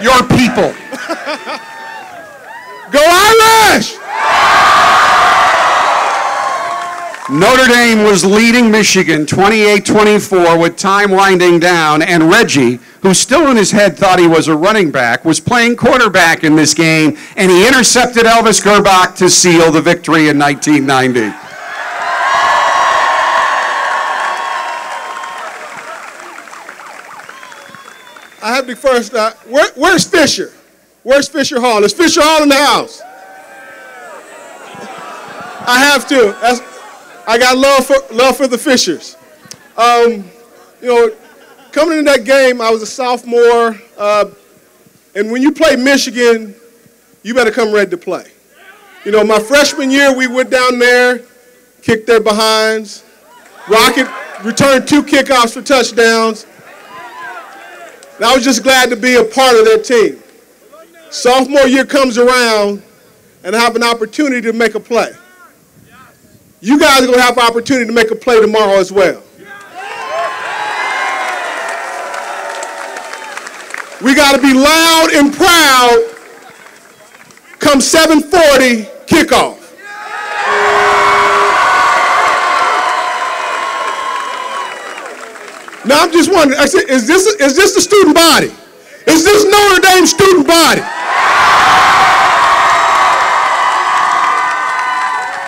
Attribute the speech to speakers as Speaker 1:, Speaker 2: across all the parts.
Speaker 1: your people.
Speaker 2: Go Irish!
Speaker 1: Notre Dame was leading Michigan 28-24 with time winding down, and Reggie, who still in his head thought he was a running back, was playing quarterback in this game, and he intercepted Elvis Gerbach to seal the victory in 1990.
Speaker 2: I have to first, where's Fisher? Where's Fisher Hall? Is Fisher Hall in the house? I have to. I got love for the Fishers. You know, coming into that game, I was a sophomore, and when you play Michigan, you better come ready to play. You know, my freshman year, we went down there, kicked their behinds. Rocket returned 2 kickoffs for touchdowns. And I was just glad to be a part of that team. Sophomore year comes around, and I have an opportunity to make a play. You guys are going to have an opportunity to make a play tomorrow as well. We got to be loud and proud come 7:40 kickoff. Now I'm just wondering, I said, is this the student body? Is this Notre Dame student body?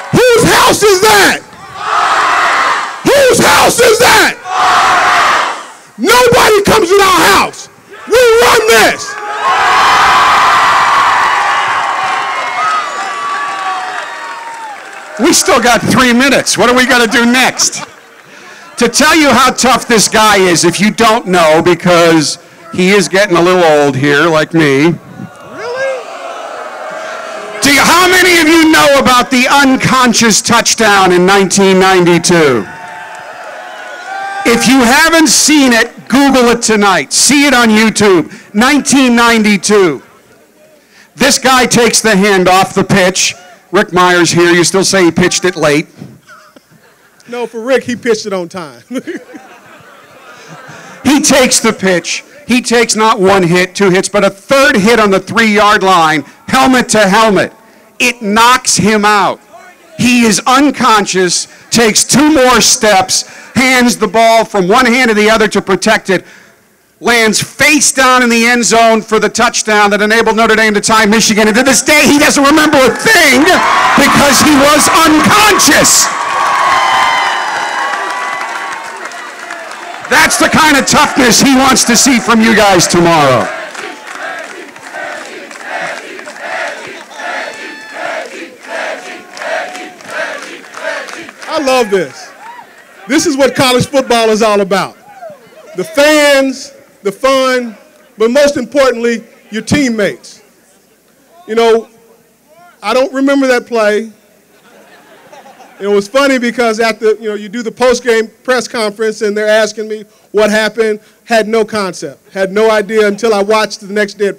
Speaker 2: Whose house is that? Whose house is that? Nobody comes in our house. We run this.
Speaker 1: We still got 3 minutes. What are we going to do next? To tell you how tough this guy is, if you don't know, because he is getting a little old here, like me.
Speaker 2: Really?
Speaker 1: How many of you know about the unconscious touchdown in 1992? If you haven't seen it, Google it tonight. See it on YouTube. 1992. This guy takes the hand off the pitch. Rick Myers here. You still say he pitched it late.
Speaker 2: No, for Rick, he pitched it on time.
Speaker 1: He takes the pitch. He takes not 1 hit, 2 hits, but a 3rd hit on the 3-yard line, helmet to helmet. It knocks him out. He is unconscious, takes 2 more steps, hands the ball from one hand to the other to protect it, lands face down in the end zone for the touchdown that enabled Notre Dame to tie Michigan. And to this day, he doesn't remember a thing because he was unconscious. That's the kind of toughness he wants to see from you guys tomorrow.
Speaker 2: I love this. This is what college football is all about. The fans, the fun, but most importantly, your teammates. You know, I don't remember that play. It was funny because after, you do the post-game press conference and they're asking me what happened, had no concept, had no idea until I watched the next day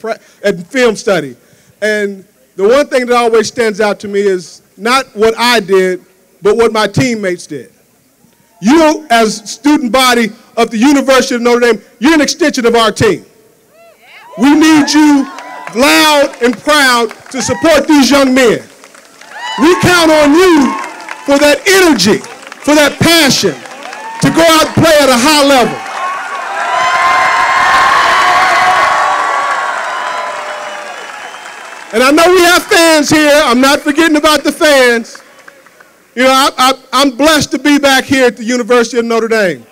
Speaker 2: at film study. And the one thing that always stands out to me is not what I did, but what my teammates did. You, as student body of the University of Notre Dame, you're an extension of our team. We need you loud and proud to support these young men. We count on you for that energy, for that passion, to go out and play at a high level. And I know we have fans here. I'm not forgetting about the fans. I'm blessed to be back here at the University of Notre Dame,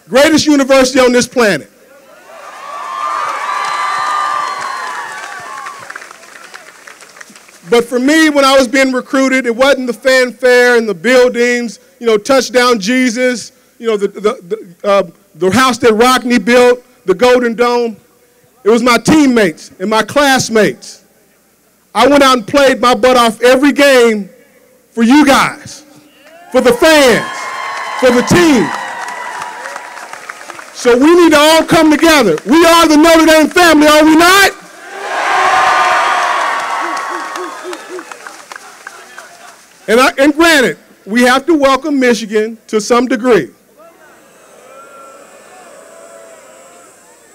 Speaker 2: greatest university on this planet. But for me, when I was being recruited, it wasn't the fanfare and the buildings, touchdown Jesus, the house that Rockney built, the Golden Dome. It was my teammates and my classmates. I went out and played my butt off every game for you guys, for the fans, for the team. So we need to all come together. We are the Notre Dame family, are we not? And granted, we have to welcome Michigan to some degree.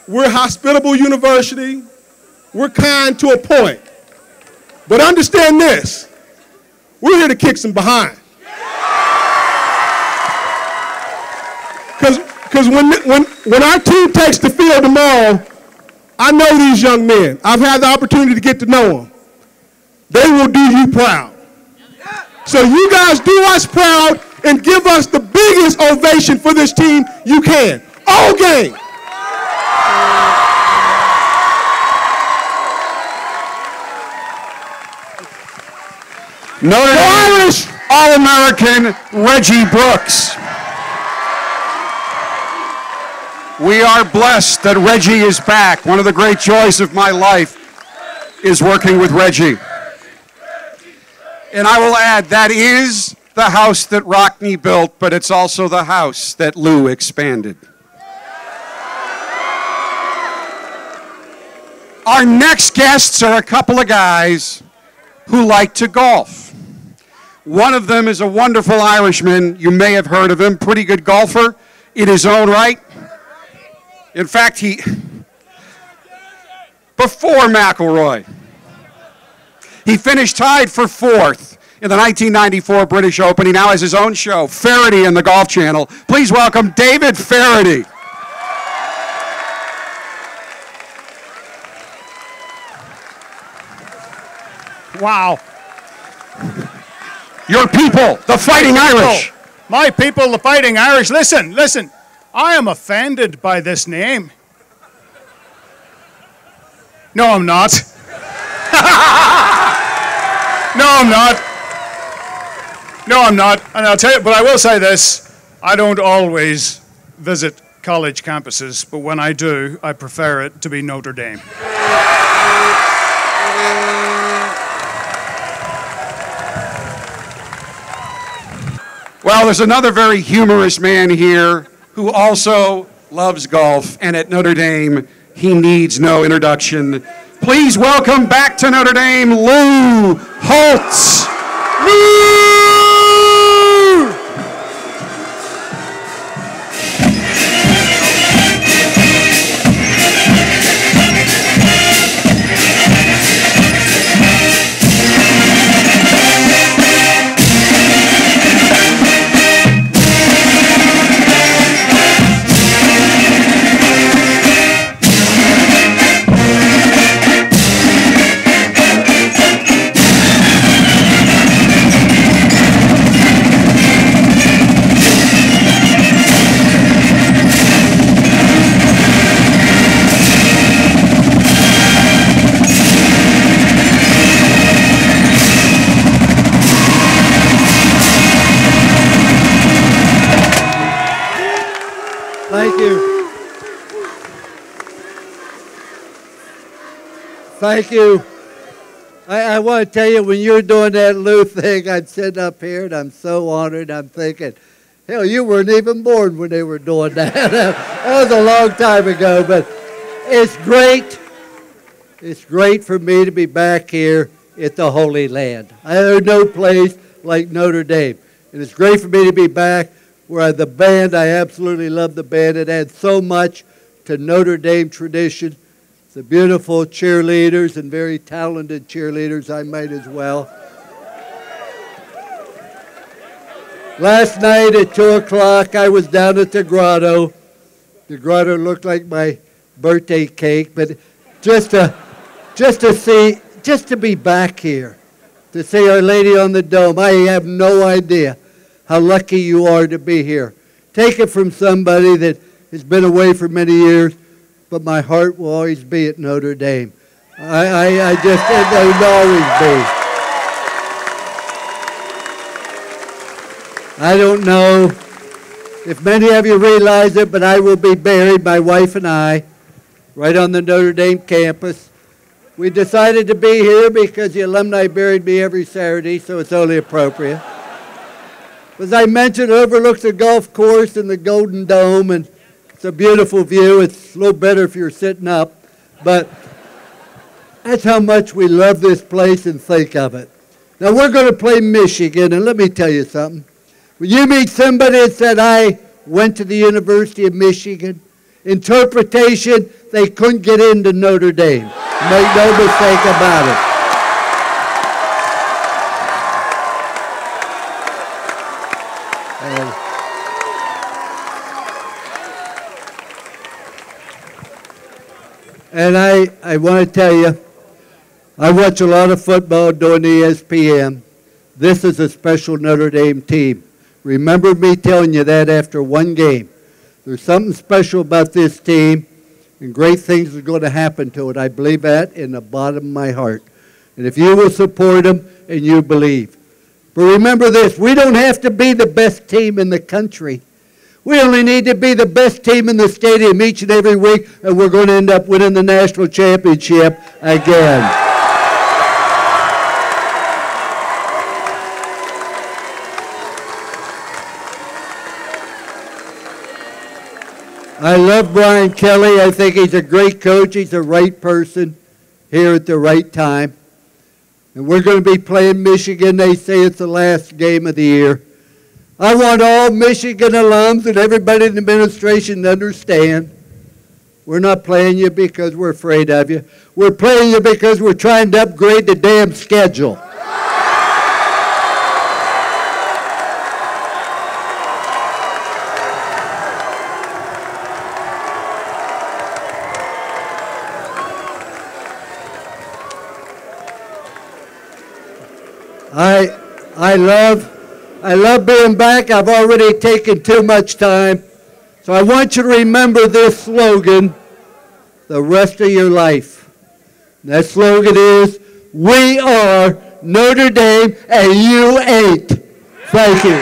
Speaker 2: We're a hospitable university. We're kind to a point. But understand this. We're here to kick some behind. Because when our team takes the field tomorrow, I know these young men. I've had the opportunity to get to know them. They will do you proud. So you guys do us proud and give us the biggest ovation for this team you can. All game.
Speaker 1: Notre Dame All-American Reggie Brooks. We are blessed that Reggie is back. One of the great joys of my life is working with Reggie. And I will add, that is the house that Rockne built, but it's also the house that Lou expanded. Our next guests are a couple of guys who like to golf. One of them is a wonderful Irishman. You may have heard of him, pretty good golfer in his own right. In fact, before McIlroy, he finished tied for fourth in the 1994 British Open. He now has his own show, Feherty and the Golf Channel. Please welcome David Feherty.
Speaker 3: Wow.
Speaker 1: Your people, the Fighting Irish.
Speaker 3: My people, the Fighting Irish. Listen. I am offended by this name. No, I'm not. No, I'm not. And I'll tell you, but I will say this. I don't always visit college campuses, but when I do, I prefer it to be Notre Dame.
Speaker 1: Well, there's another very humorous man here who also loves golf, and at Notre Dame, he needs no introduction. Please welcome back to Notre Dame, Lou Holtz. Lou!
Speaker 4: Thank you. I want to tell you, when you're doing that Lou thing, I'm sitting up here and I'm so honored. I'm thinking, hell, you weren't even born when they were doing that. That was a long time ago, but it's great. It's great for me to be back here at the Holy Land. There's no place like Notre Dame. And it's great for me to be back where the band, I absolutely love the band. It adds so much to Notre Dame tradition. The beautiful cheerleaders and very talented cheerleaders, I might as well. Last night at 2 o'clock, I was down at the grotto. The grotto looked like my birthday cake, but just to be back here, to see Our Lady on the Dome, I have no idea how lucky you are to be here. Take it from somebody that has been away for many years, but my heart will always be at Notre Dame. It will always be. I don't know if many of you realize it, but I will be buried, my wife and I, right on the Notre Dame campus. We decided to be here because the alumni buried me every Saturday, so it's only appropriate. As I mentioned, it overlooks the golf course and the Golden Dome, and it's a beautiful view. It's a little better if you're sitting up, but that's how much we love this place and think of it. Now, we're going to play Michigan, and let me tell you something. When you meet somebody that said, I went to the University of Michigan, interpretation, they couldn't get into Notre Dame. Make no mistake about it. And I want to tell you, I watch a lot of football during ESPN. This is a special Notre Dame team. Remember me telling you that after one game. There's something special about this team, and great things are going to happen to it. I believe that in the bottom of my heart. And if you will support them and you believe. But remember this, we don't have to be the best team in the country. We only need to be the best team in the stadium each and every week, and we're going to end up winning the national championship again. I love Brian Kelly. I think he's a great coach. He's the right person here at the right time. And we're going to be playing Michigan. They say it's the last game of the year. I want all Michigan alums and everybody in the administration to understand we're not playing you because we're afraid of you. We're playing you because we're trying to upgrade the damn schedule. I love being back. I've already taken too much time. So I want you to remember this slogan the rest of your life. And that slogan is, we are Notre Dame and you ain't. Thank you.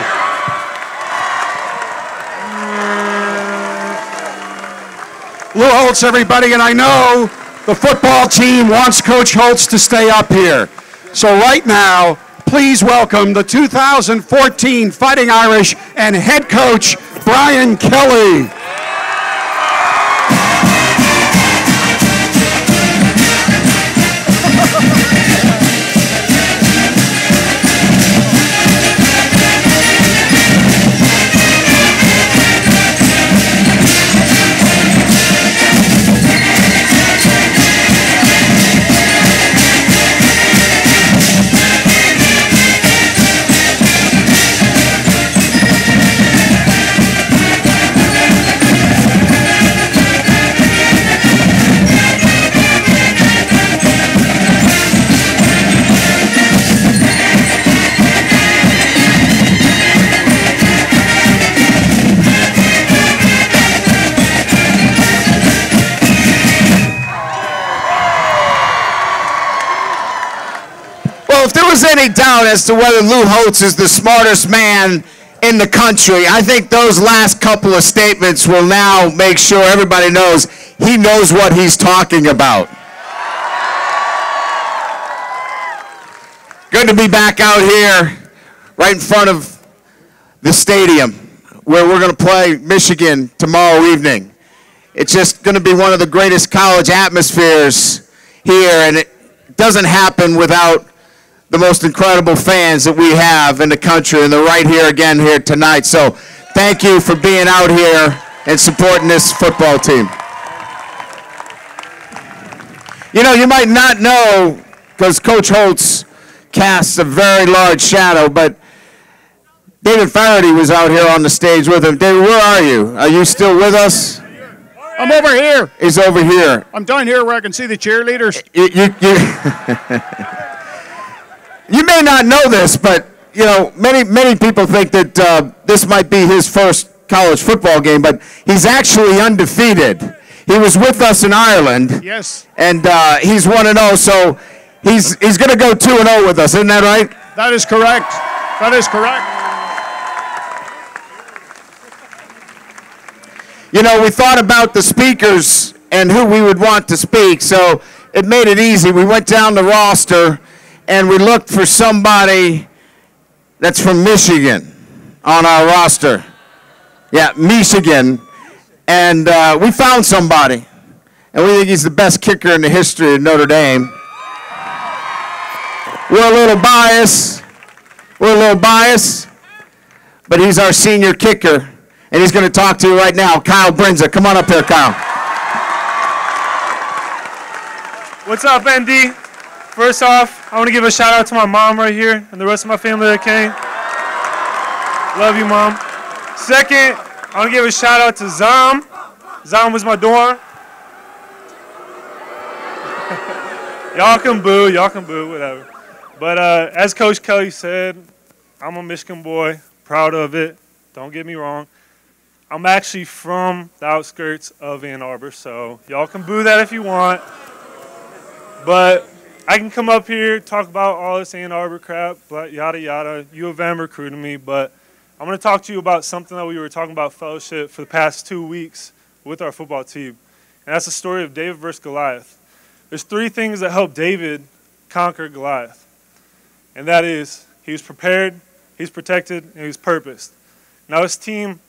Speaker 1: Lou Holtz, everybody, and I know the football team wants Coach Holtz to stay up here. So right now, please welcome the 2014 Fighting Irish and head coach, Brian Kelly.
Speaker 5: If there was any doubt as to whether Lou Holtz is the smartest man in the country, I think those last couple of statements will now make sure everybody knows he knows what he's talking about. Good to be back out here right in front of the stadium where we're going to play Michigan tomorrow evening. It's just going to be one of the greatest college atmospheres here, and it doesn't happen without the most incredible fans that we have in the country, and they're right here again here tonight. So thank you for being out here and supporting this football team. You know, you might not know, because Coach Holtz casts a very large shadow, but David Feherty was out here on the stage with him. David, where are you? Are you still with us?
Speaker 3: I'm over here.
Speaker 5: He's over here.
Speaker 3: I'm down here where I can see the cheerleaders.
Speaker 5: You may not know this, but you know many people think that this might be his first college football game, but he's actually undefeated. He was with us in Ireland.
Speaker 3: Yes.
Speaker 5: And he's 1-0, so he's going to go 2-0 with us. Isn't that right?
Speaker 3: That is correct. That is correct.
Speaker 5: You know, we thought about the speakers and who we would want to speak, so it made it easy. We went down the roster and we looked for somebody that's from Michigan on our roster. Yeah, Michigan. And we found somebody. And we think he's the best kicker in the history of Notre Dame. We're a little biased. But he's our senior kicker. And he's going to talk to you right now. Kyle Brinza. Come on up here, Kyle.
Speaker 6: What's up, ND? First off, I want to give a shout out to my mom right here and the rest of my family that came. Love you, Mom. Second, I want to give a shout out to Zom. Zom was my dorm. Y'all can boo, whatever. But as Coach Kelly said, I'm a Michigan boy, proud of it. Don't get me wrong. I'm actually from the outskirts of Ann Arbor, so y'all can boo that if you want. But I can come up here, talk about all this Ann Arbor crap, yada, yada. U of M recruited me, but I'm going to talk to you about something that we were talking about fellowship for the past 2 weeks with our football team. And that's the story of David versus Goliath. There's 3 things that helped David conquer Goliath. And that is, he was prepared, he's protected, and he was purposed. Now his team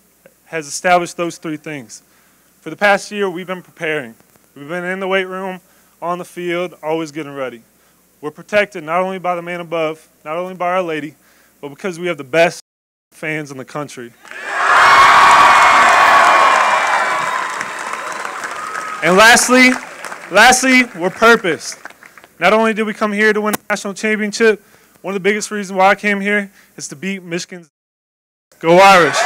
Speaker 6: has established those 3 things. For the past year, we've been preparing. We've been in the weight room, on the field, always getting ready. We're protected not only by the man above, not only by Our Lady, but because we have the best fans in the country. And lastly, we're purposed. Not only did we come here to win the national championship, one of the biggest reasons why I came here is to beat Michigan's. Go Irish.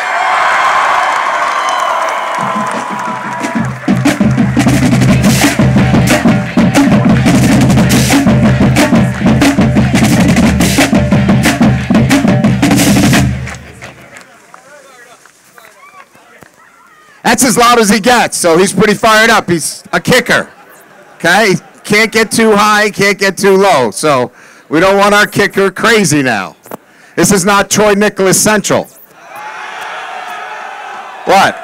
Speaker 5: That's as loud as he gets, so he's pretty fired up. He's a kicker, okay? Can't get too high, can't get too low, so we don't want our kicker crazy now. This is not Troy Nicholas Central. What?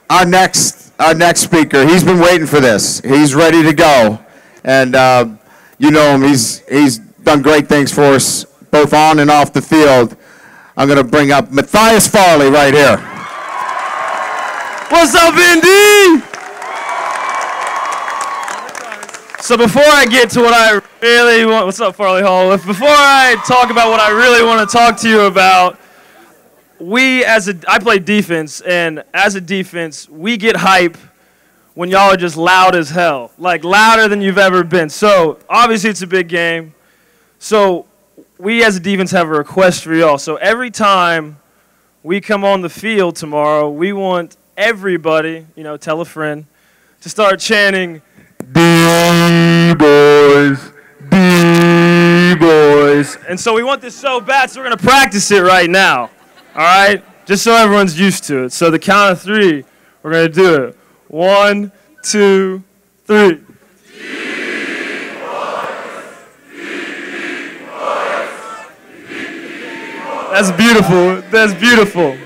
Speaker 5: Our next speaker, he's been waiting for this. He's ready to go, and you know him. He's done great things for us, both on and off the field. I'm going to bring up Matthias Farley right here.
Speaker 7: What's up, Indy? So before I get to what I really want, what's up, Farley Hall? Before I talk about what I really want to talk to you about, I play defense, and as a defense, we get hype when y'all are just loud as hell, like louder than you've ever been. So obviously it's a big game. So we as a defense have a request for y'all. So every time we come on the field tomorrow, we want everybody, tell a friend, to start chanting, D-boys, D-boys. And so we want this so bad, so we're going to practice it right now, all right? Just so everyone's used to it. So the count of 3, we're going to do it. 1, 2, 3. That's beautiful. That's beautiful.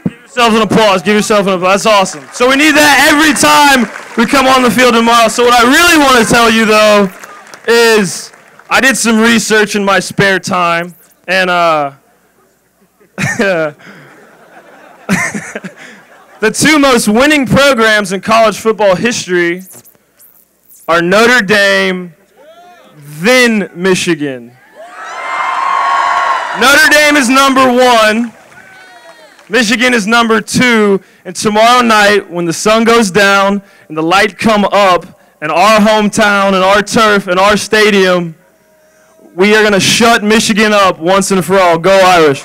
Speaker 7: Give yourself an applause. Give yourself an applause. That's awesome. So we need that every time we come on the field tomorrow. So what I really want to tell you, though, is I did some research in my spare time, and the 2 most winning programs in college football history are Notre Dame, then Michigan. Notre Dame is number 1, Michigan is number 2, and tomorrow night when the sun goes down and the light come up and our hometown and our turf and our stadium, we are going to shut Michigan up once and for all. Go Irish.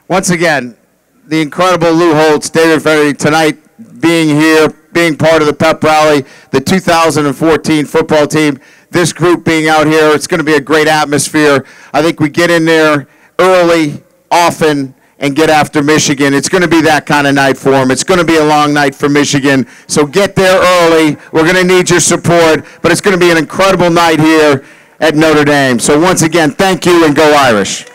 Speaker 5: Once again, the incredible Lou Holtz, David Feherty, tonight being here, being part of the Pep Rally, the 2014 football team, this group being out here. It's going to be a great atmosphere. I think we get in there early, often, and get after Michigan. It's going to be that kind of night for them. It's going to be a long night for Michigan. So get there early. We're going to need your support, but it's going to be an incredible night here at Notre Dame. So once again, thank you and go Irish.